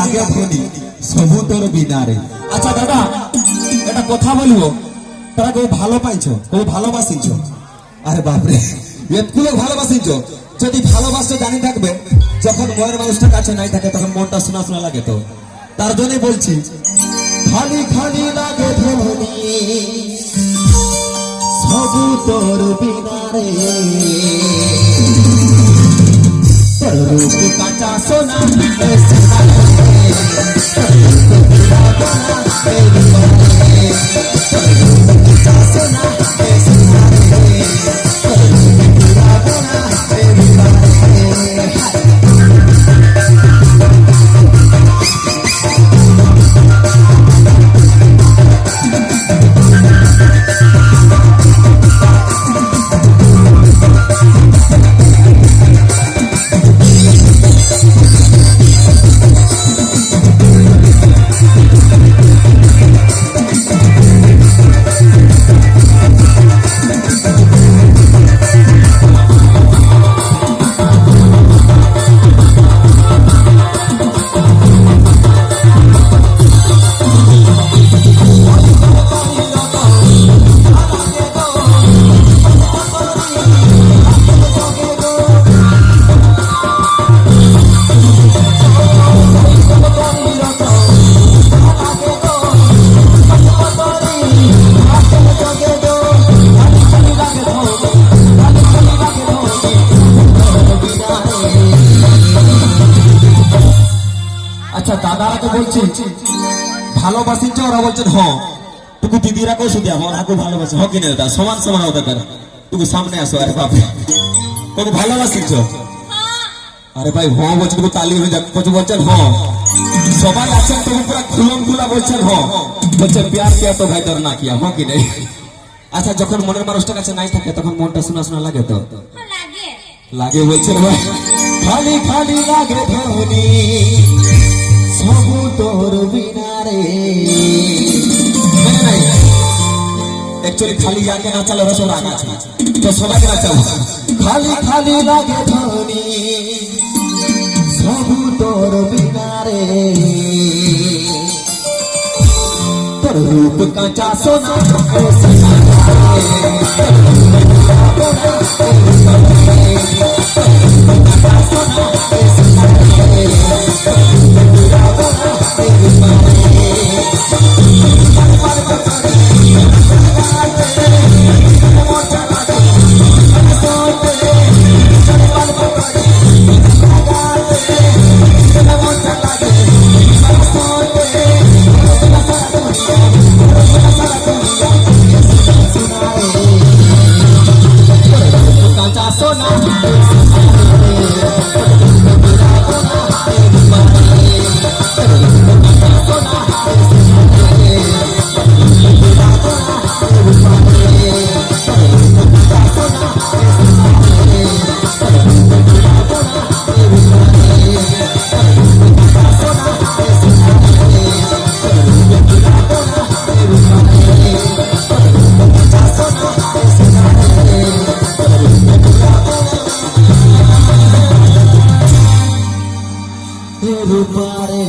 লাগে ধনী সবু তোর বিনারে। আচ্ছা দাদা এটা কথা বলবো, তারা কেউ ভালো পাইছ, কেউ ভালোবাসিছ? আরে বাপরে, এতগুলো ভালোবাসিছ। যদি ভালোবাসতে জানি থাকবে, যখন মনের মানুষটা কাছে নাই থাকে তখন মনটা শোনা শোনা লাগে। তো তার জন্যই বলছি, খালি খালি লাগে ধনী সবু তোর বিনারে, তোর রূপ কাঁচা সোনা ভালোবাসিছ, ওরা বলছেন হ। টুকু দিদিরা কেউ শুধু আমার হাকু ভালোবাসে হ কিনে দাদা, সমান সমান হতে পারে। টুকু সামনে আসো। আরে বাপরে, তোকে ভালোবাসিছ? আরে ভাই হ বলছে, টুকু তালি হয়ে যাক। কিছু বলছেন হ, সবাই আছেন তুমি পুরো খুলম খুলা বলছেন হ। বলছেন প্যার কিয়া তো ভাই তোর না কিয়া, হ কি নেই? আচ্ছা যখন মনের মানুষটার কাছে নাই থাকে তখন মনটা শোনা শোনা লাগে। তো লাগে বলছেন ভাই, খালি খালি লাগে ধনী সবু তোর বিনারে। एक्चुअली खाली आके ना चलो रसो राग আছে, তো সবাইকে নাচাবো। খালি খালি লাগে ধনী সবু তোর বিনারে, তোর রূপ কাঁচা সোনা পারে।